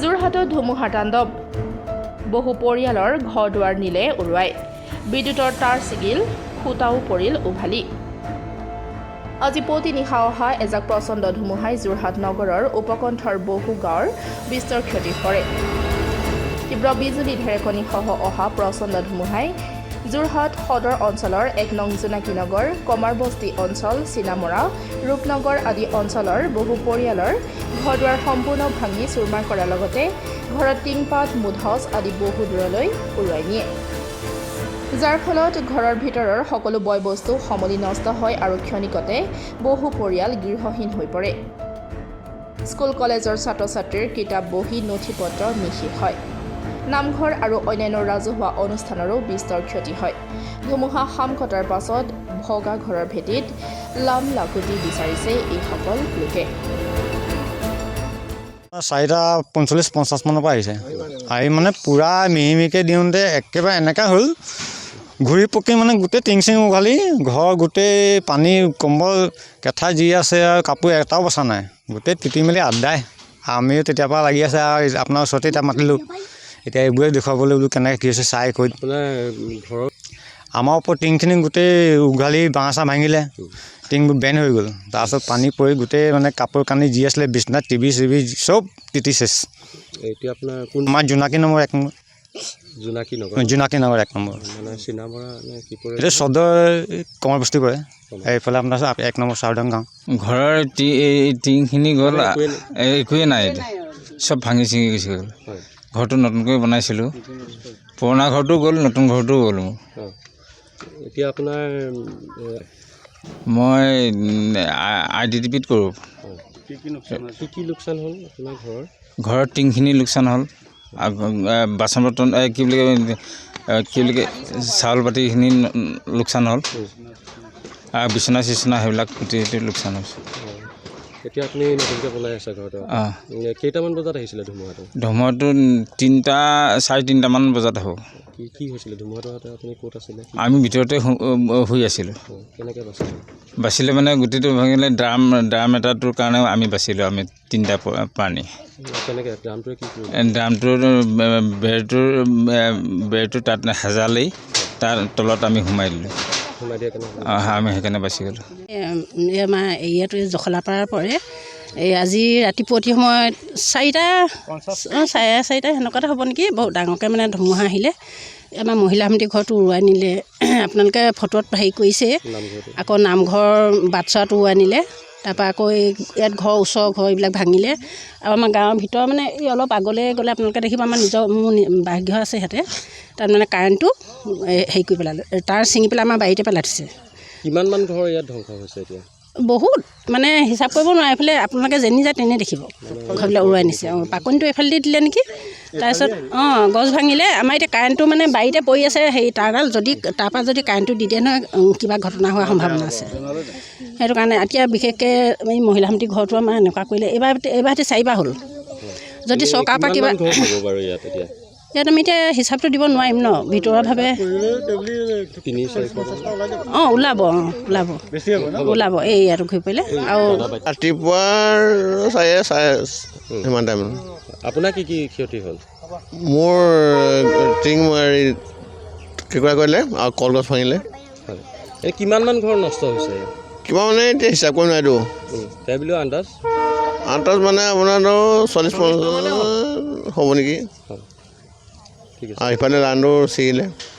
যোৰহাটত ধুমুহাৰ তাণ্ডৱ বহু পৰিয়ালৰ ঘৰ দুৱাৰ নিলে উৰুৱাই বিদ্যুতৰ তাঁৰ ছিগিল খুটাও পৰিল উভালি আজি পুৱতি নিশা অহা এজাক প্ৰচণ্ড ধুমুহাই যোৰহাট নগৰৰ উপকণ্ঠৰ বহু গাঁৱৰ বিস্তৰ ক্ষতি কৰে তীব্ৰ বিজুলী ঢেৰেকণিসহ অহা প্ৰচণ্ড ধুমুহাই যোৰহাট সদৰ অঞ্চলৰ ১ নং জোনাকী নগৰ কমাৰবস্তি অঞ্চল চিনামৰা ৰূপনগৰ আদি অঞ্চলৰ বহু পৰিয়ালৰ ঘৰ দুৱাৰ সম্পূৰ্ণ ভাঙি চুৰমাৰ কৰাৰ লগতে ঘৰত টিংপাত মুধচ আদি বহু দূৰলৈ উৰুৱাই নিয়ে যাৰ ফলত ঘৰৰ ভিতৰৰ সকলো বয় বস্তু সমলি নষ্ট হয় আৰু ক্ষণিকতে বহু পৰিয়াল গৃহহীন হৈ পৰে স্কুল কলেজৰ ছাত্ৰ ছাত্ৰীৰ কিতাপ বহি নথিপত্ৰ নিঃশেষ হয় নামঘৰ আৰু অন্যান্য ৰাজহুৱা অনুষ্ঠানৰো বিস্তৰ ক্ষতি হয় ধুমুহা শাম কটাৰ পাছত ভগা ঘৰৰ ভেটিত লাম লাকুটি বিচাৰিছে এইসকল লোকে 4:45-50 মানৰ পৰা আহিছে আহি মানে পুৰা মিহিমিহিকৈ দিওঁতে একেবাৰে এনেকুৱা হ'ল ঘূৰি পকি মানে গোটেই টিং চিং উঘালি ঘৰ গোটেই পানী কম্বল কেঁথা যি আছে আৰু কাপোৰ এটাও বচা নাই গোটেই তিতি মেলি আদায় আমিও তেতিয়াৰ পৰা লাগি আছে আৰু আপোনাৰ ওচৰতে এতিয়া মাতিলোঁ এতিয়া এইবোৰে দেখুৱাবলৈ বোলো কেনেকৈ কি হৈছে চাই কৈ ঘৰত আমাৰ ওপৰত টিংখিনি গোটেই উঘালি বাঁহ চাহ ভাঙিলে টিংবোৰ বেন হৈ গ'ল তাৰপিছত পানী পৰি গোটেই মানে কাপোৰ কানি যি আছিলে বিচনা টিভি চিভি চব তিতি চেচ এতিয়া আপোনাৰ আমাৰ জোনাকী নম্বৰ 1 নম্বৰ জোনাকী নগৰ 1 নম্বৰ মানে চিনামৰা নে কি পৰে এইটো সদৰ কমাৰবস্তি পৰে এইফালে আপোনাৰ 1 নম্বৰ চাউদাং গাঁও ঘৰৰ টিংখিনি গ'ল একোৱে নাই চব ভাঙি চিঙি গুচি গ'ল ঘৰটো নতুনকৈ বনাইছিলোঁ পুৰণা ঘৰটো গ'ল নতুন ঘৰটো গ'ল এতিয়া আপোনাৰ মই IDDPত কৰোঁ কি লোকচান হ'ল আপোনাৰ ঘৰৰ টিংখিনি লোকচান হ'ল বাচন বৰ্তন কি বুলি কয় চাউল পাতিখিনি লোকচান হ'ল আৰু বিচনা চিচনা সেইবিলাক গোটেইটো লোকচান হৈছে এতিয়া আপুনি নতুনকৈ বনাই আছে ঘৰটো কেইটামান বজাত আহিছিলে ধুমুহাটো 3:30-3:30 বজাত হ'ব কি হৈছিলে ধুমুহাটো আপুনি ক'ত আছিলে আমি ভিতৰতে শুই আছিলোঁ কেনেকৈ বাচিলে মানে গোটেইটো ভাঙিলে ড্ৰাম এটাটোৰ কাৰণে আমি বাচিলোঁ আমি 3টা প্ৰাণী কেনেকৈ ড্ৰামটোৱে কি ড্ৰামটোৰ বেৰটো তাত হেজালেই তাৰ তলত আমি সোমাই দিলোঁ আমি সেইকাৰণে বাচি গ'লোঁ আমাৰ এৰিয়াটো জখলাপাৰাৰ পৰে এই আজি ৰাতিপুৱতি সময়ত 4:30 সেনেকুৱাতে হ'ব নেকি বহুত ডাঙৰকৈ মানে ধুমুহা আহিলে আমাৰ মহিলা সমিতি ঘৰটো উৰুৱাই নিলে আপোনালোকে ফটোত হেৰি কৰিছে আকৌ নামঘৰ বাটচৰাটো উৰুৱাই নিলে তাৰপৰা আকৌ ইয়াত ঘৰ ওচৰৰ ঘৰ এইবিলাক ভাঙিলে আৰু আমাৰ গাঁৱৰ ভিতৰ মানে এই অলপ আগলৈ গ'লে আপোনালোকে দেখিব আমাৰ মোৰ বাসগৃহ আছে ইয়াতে তাত মানে কাৰেণ্টটো হেৰি কৰি পেলালে তাৰ ছিঙি পেলাই আমাৰ বাৰীতে পেলাই থৈছে কিমানমান ঘৰ ইয়াত ধ্বংস হৈছে এতিয়া বহুত মানে হিচাপ কৰিব নোৱাৰে এইফালে আপোনালোকে যেনি যায় তেনে দেখিব ঘৰবিলাক উৰুৱাই নিছে পাকনিটো এইফালে দি দিলে নেকি তাৰপিছত গছ ভাঙিলে আমাৰ এতিয়া কাৰেণ্টটো মানে বাৰীতে পৰি আছে হেৰি তাৰডাল যদি তাৰপৰা যদি কাৰেণ্টটো দি দিয়ে নহয় কিবা ঘটনা হোৱাৰ সম্ভাৱনা আছে সেইটো কাৰণে এতিয়া বিশেষকৈ এই মহিলা সমিতি ঘৰটো আমাৰ এনেকুৱা কৰিলে এইবাৰ 4বাৰ হ'ল যদি চৰকাৰৰ পৰা কিবা ইয়াত আমি এতিয়া হিচাপটো দিব নোৱাৰিম ন ভিতৰুৱাভাৱে ওলাব এই ইয়াতো ঘূৰি পৰিলে আৰু ৰাতিপুৱাৰ সিমান টাইম আপোনাৰ কি ক্ষতি হ'ল মোৰ টিং কেঁকুৰা কৰিলে আৰু কলগছ ভাঙিলে কিমানমান ঘৰ নষ্ট হৈছে কিমান মানে এতিয়া হিচাপ কৰি নোৱাৰিতো বুলি আন্দাজ মানে আপোনাৰতো 40-50 হ'ব নেকি ঠিক আছে আৰু ইফালে ৰাণটো ছিগিলে